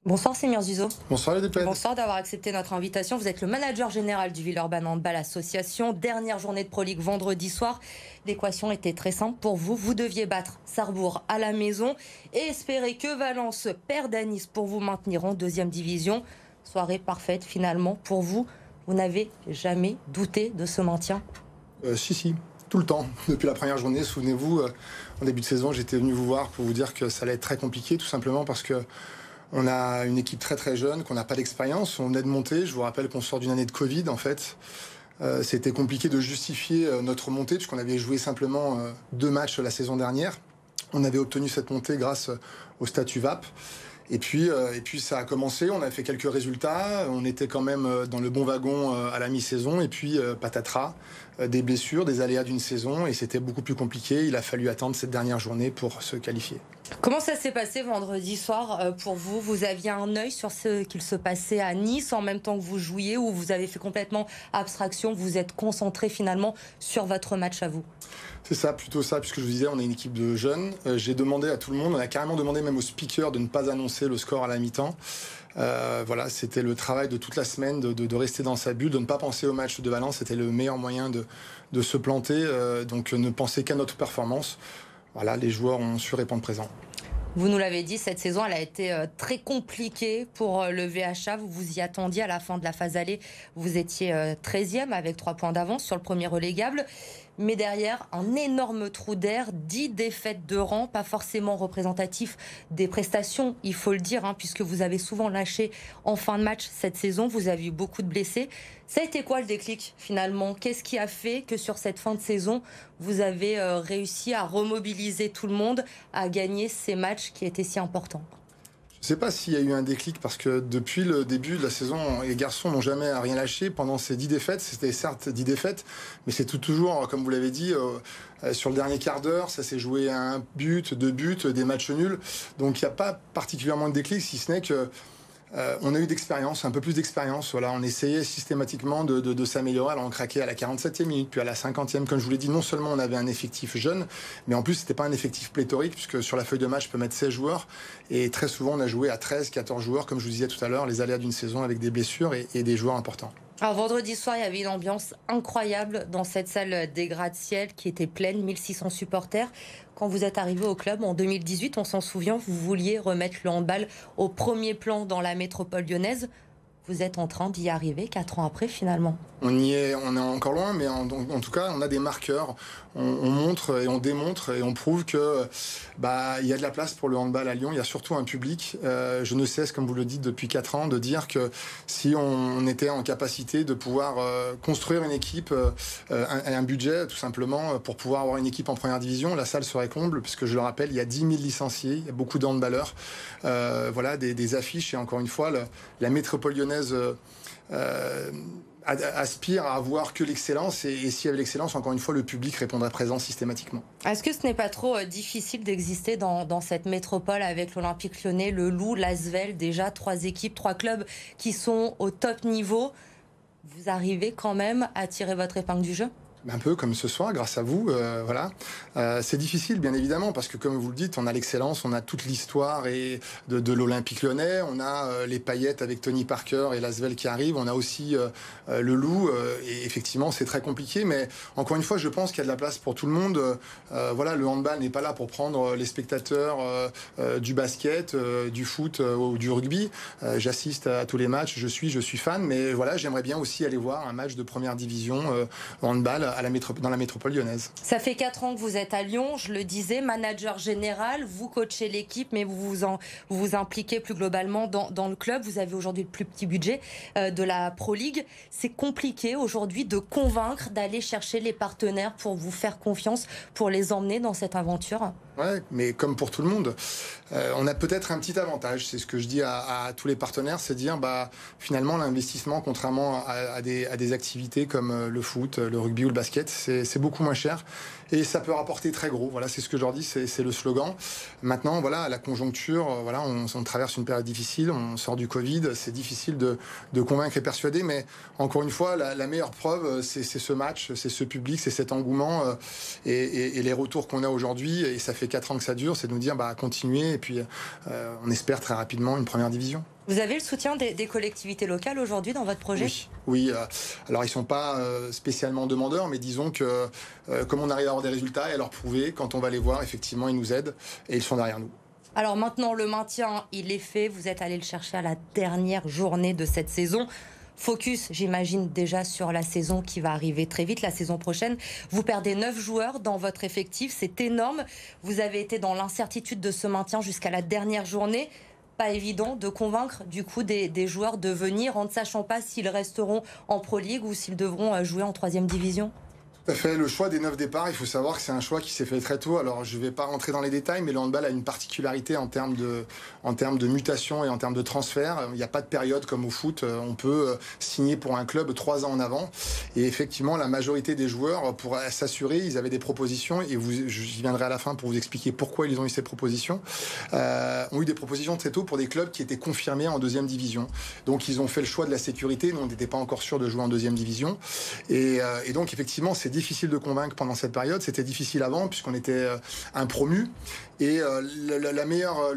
Bonsoir Samir Zuzo. Bonsoir les Dépêdes. Bonsoir d'avoir accepté notre invitation. Vous êtes le manager général du Villeurbanne Handball Association. Dernière journée de Pro League vendredi soir. L'équation était très simple pour vous. Vous deviez battre Sarrebourg à la maison et espérer que Valence perde à Nice pour vous maintenir en deuxième division. Soirée parfaite finalement pour vous. Vous n'avez jamais douté de ce maintien? Si, tout le temps. Depuis la première journée, souvenez-vous, en début de saison, j'étais venu vous voir pour vous dire que ça allait être très compliqué, tout simplement parce que on a une équipe très très jeune, qu'on n'a pas d'expérience. On venait de monter. Je vous rappelle qu'on sort d'une année de Covid, en fait. C'était compliqué de justifier notre montée, puisqu'on avait joué simplement 2 matchs la saison dernière. On avait obtenu cette montée grâce au statut VAP. Et puis ça a commencé, on a fait quelques résultats, on était quand même dans le bon wagon à la mi-saison, et puis patatras, des blessures, des aléas d'une saison, et c'était beaucoup plus compliqué. Il a fallu attendre cette dernière journée pour se qualifier. Comment ça s'est passé vendredi soir pour vous? Vous aviez un œil sur ce qu'il se passait à Nice en même temps que vous jouiez, ou vous avez fait complètement abstraction, vous êtes concentré finalement sur votre match à vous? C'est ça, plutôt ça, puisque je vous disais, on est une équipe de jeunes. J'ai demandé à tout le monde, on a carrément demandé même au speaker de ne pas annoncer le score à la mi-temps. Voilà, c'était le travail de toute la semaine, de rester dans sa bulle, de ne pas penser au match de Valence. C'était le meilleur moyen de se planter, donc ne penser qu'à notre performance. Voilà, les joueurs ont su répondre présent. Vous nous l'avez dit, cette saison, elle a été très compliquée pour le VHA. Vous vous y attendiez à la fin de la phase aller. Vous étiez 13e avec 3 points d'avance sur le premier relégable. Mais derrière, un énorme trou d'air, 10 défaites de rang, pas forcément représentatif des prestations, il faut le dire, puisque vous avez souvent lâché en fin de match cette saison. Vous avez eu beaucoup de blessés. Ça a été quoi le déclic finalement? Qu'est-ce qui a fait que sur cette fin de saison, vous avez réussi à remobiliser tout le monde, à gagner ces matchs qui étaient si importants? Je ne sais pas s'il y a eu un déclic, parce que depuis le début de la saison, les garçons n'ont jamais rien lâché. Pendant ces 10 défaites, c'était certes 10 défaites, mais c'est toujours, comme vous l'avez dit, sur le dernier quart d'heure, ça s'est joué à 1 but, 2 buts, des matchs nuls. Donc il n'y a pas particulièrement de déclic, si ce n'est que on a eu d'expérience, un peu plus d'expérience. Voilà, on essayait systématiquement de s'améliorer. Alors on craquait à la 47e minute, puis à la 50e. Comme je vous l'ai dit, non seulement on avait un effectif jeune, mais en plus c'était pas un effectif pléthorique, puisque sur la feuille de match, je peux mettre 16 joueurs. Et très souvent, on a joué à 13, 14 joueurs, comme je vous disais tout à l'heure, les aléas d'une saison avec des blessures et des joueurs importants. Alors vendredi soir, il y avait une ambiance incroyable dans cette salle des gratte-ciel qui était pleine, 1600 supporters. Quand vous êtes arrivé au club en 2018, on s'en souvient, vous vouliez remettre le handball au premier plan dans la métropole lyonnaise. Vous êtes en train d'y arriver 4 ans après finalement. On est encore loin, mais en tout cas, on a des marqueurs. On montre et on démontre et on prouve que il y a de la place pour le handball à Lyon. Il y a surtout un public. Je ne cesse, comme vous le dites depuis 4 ans, de dire que si on était en capacité de pouvoir construire une équipe, un budget tout simplement pour pouvoir avoir une équipe en première division, la salle serait comble, puisque je le rappelle, il y a 10 000 licenciés, il y a beaucoup de handballeurs, voilà, des affiches, et encore une fois, la métropole lyonnaise aspire à avoir que l'excellence, et s'il y avait l'excellence, encore une fois, le public répondrait présent systématiquement. Est-ce que ce n'est pas trop difficile d'exister dans cette métropole avec l'Olympique Lyonnais, le Loup, l'Asvel, déjà 3 équipes, 3 clubs qui sont au top niveau? Vous arrivez quand même à tirer votre épingle du jeu? Un peu comme ce soir, grâce à vous, voilà. C'est difficile, bien évidemment, parce que comme vous le dites, on a l'excellence, on a toute l'histoire et de l'Olympique Lyonnais, on a les paillettes avec Tony Parker et l'Asvel qui arrivent, on a aussi le Loup, et effectivement, c'est très compliqué, mais encore une fois, je pense qu'il y a de la place pour tout le monde. Voilà, le handball n'est pas là pour prendre les spectateurs du basket, du foot ou du rugby. J'assiste à tous les matchs, je suis fan, mais voilà, j'aimerais bien aussi aller voir un match de première division handball dans la métropole lyonnaise. Ça fait 4 ans que vous êtes à Lyon, je le disais, manager général, vous coachez l'équipe, mais vous vous impliquez plus globalement dans le club. Vous avez aujourd'hui le plus petit budget de la Pro League. C'est compliqué aujourd'hui de convaincre, d'aller chercher les partenaires pour vous faire confiance, pour les emmener dans cette aventure? Ouais, mais comme pour tout le monde, on a peut-être un petit avantage, c'est ce que je dis à tous les partenaires, c'est de dire finalement l'investissement, contrairement à des activités comme le foot, le rugby ou le basket, c'est beaucoup moins cher et ça peut rapporter très gros. Voilà, c'est ce que je leur dis, c'est le slogan. Maintenant, voilà, la conjoncture, voilà, on traverse une période difficile, on sort du Covid, c'est difficile de convaincre et persuader, mais encore une fois, la meilleure preuve, c'est ce match, c'est ce public, c'est cet engouement et les retours qu'on a aujourd'hui, et ça fait 4 ans que ça dure, c'est de nous dire continuer, et puis on espère très rapidement une première division. Vous avez le soutien des collectivités locales aujourd'hui dans votre projet? Oui. Alors ils ne sont pas spécialement demandeurs, mais disons que comme on arrive à avoir des résultats et à leur prouver, quand on va les voir, effectivement, ils nous aident et ils sont derrière nous. Alors maintenant, le maintien, il est fait. Vous êtes allé le chercher à la dernière journée de cette saison. Focus, j'imagine, déjà sur la saison qui va arriver très vite, la saison prochaine. Vous perdez 9 joueurs dans votre effectif, c'est énorme. Vous avez été dans l'incertitude de ce maintien jusqu'à la dernière journée. Pas évident de convaincre du coup des joueurs de venir en ne sachant pas s'ils resteront en Pro League ou s'ils devront jouer en 3e division. Tout à fait. Le choix des 9 départs, il faut savoir que c'est un choix qui s'est fait très tôt. Alors, je ne vais pas rentrer dans les détails, mais le handball a une particularité en termes de mutation et en termes de transfert. Il n'y a pas de période comme au foot. On peut signer pour un club 3 ans en avant. Et effectivement, la majorité des joueurs, pour s'assurer, ils avaient des propositions. Et j'y viendrai à la fin pour vous expliquer pourquoi ils ont eu ces propositions. Ont eu des propositions très tôt pour des clubs qui étaient confirmés en 2e division. Donc, ils ont fait le choix de la sécurité. Nous, on n'était pas encore sûr de jouer en 2e division. Et donc, effectivement, c'est difficile de convaincre pendant cette période. C'était difficile avant puisqu'on était un promu. Et le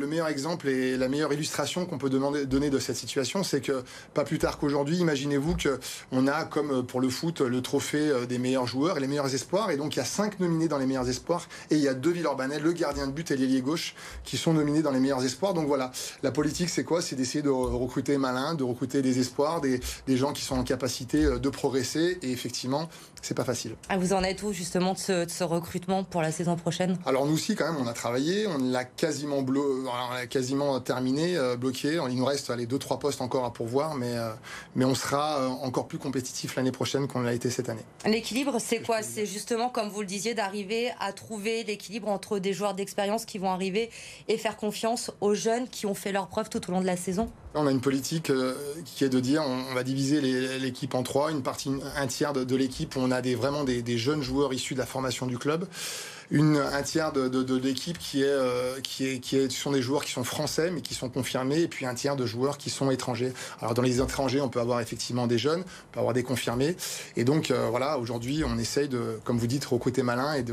meilleur exemple et la meilleure illustration qu'on peut donner de cette situation, c'est que pas plus tard qu'aujourd'hui, imaginez-vous qu'on a, comme pour le foot, le trophée des meilleurs joueurs et les meilleurs espoirs. Et donc, il y a 5 nominés dans les meilleurs espoirs. Et il y a 2 Villeurbanais, le gardien de but et l'ailier gauche, qui sont nominés dans les meilleurs espoirs. Donc voilà, la politique, c'est quoi? C'est d'essayer de recruter malin, de recruter des espoirs, des gens qui sont en capacité de progresser. Et effectivement, c'est pas facile. Ah, vous en êtes où justement de ce recrutement pour la saison prochaine? Alors nous aussi, quand même, on a travaillé, on l'a quasiment terminé, bloqué. Il nous reste 2-3 postes encore à pourvoir, mais on sera encore plus compétitif l'année prochaine qu'on l'a été cette année. L'équilibre, c'est quoi? C'est justement, comme vous le disiez, d'arriver à trouver l'équilibre entre des joueurs d'expérience qui vont arriver et faire confiance aux jeunes qui ont fait leurs preuves tout au long de la saison? On a une politique qui est de dire on va diviser l'équipe en 3, un tiers de l'équipe où on a vraiment des jeunes joueurs issus de la formation du club. Un tiers de l'équipe qui sont des joueurs qui sont français mais qui sont confirmés, et puis un tiers de joueurs qui sont étrangers. Alors dans les étrangers, on peut avoir effectivement des jeunes, on peut avoir des confirmés, et donc voilà, aujourd'hui on essaye de, comme vous dites, recruter malin et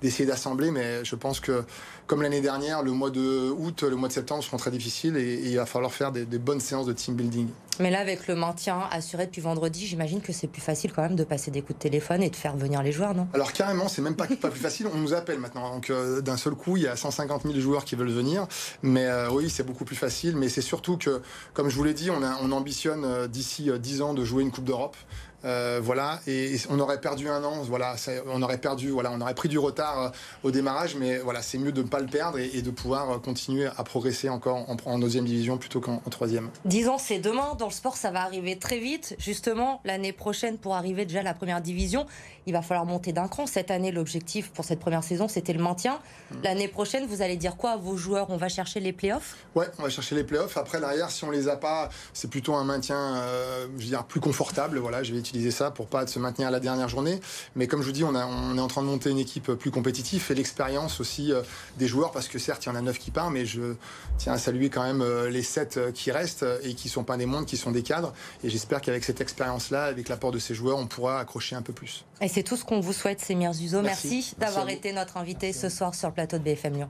d'essayer d'assembler, mais je pense que comme l'année dernière, le mois de août, le mois de septembre seront très difficiles et il va falloir faire des bonnes séances de team building. Mais là, avec le maintien assuré depuis vendredi, j'imagine que c'est plus facile quand même de passer des coups de téléphone et de faire venir les joueurs, non? Alors carrément, c'est même pas plus facile, on nous appelle maintenant. Donc d'un seul coup, il y a 150 000 joueurs qui veulent venir. Mais oui, c'est beaucoup plus facile. Mais c'est surtout que, comme je vous l'ai dit, on ambitionne d'ici 10 ans de jouer une Coupe d'Europe. Voilà, et on aurait perdu un an, voilà, on aurait pris du retard au démarrage, mais voilà, c'est mieux de ne pas le perdre et de pouvoir continuer à progresser encore en 2e division plutôt qu'en 3e. 10 ans, c'est demain. Dans le sport, ça va arriver très vite. Justement, l'année prochaine, pour arriver déjà à la 1re division, il va falloir monter d'un cran. Cette année, l'objectif pour cette première saison, c'était le maintien. L'année prochaine, vous allez dire quoi à vos joueurs? On va chercher les playoffs? Ouais, on va chercher les playoffs. Après, derrière, si on les a pas, c'est plutôt un maintien, je veux dire, plus confortable. Voilà, je vais utiliser ça pour pas se maintenir à la dernière journée. Mais comme je vous dis, on est en train de monter une équipe plus compétitive et l'expérience aussi des joueurs, parce que certes, il y en a 9 qui partent, mais je tiens à saluer quand même les 7 qui restent et qui sont pas des mondes, qui sont des cadres. Et j'espère qu'avec cette expérience-là, avec l'apport de ces joueurs, on pourra accrocher un peu plus. Et c'est tout ce qu'on vous souhaite, Semir Zuzo. Merci d'avoir été notre invité ce soir sur le plateau de BFM Lyon.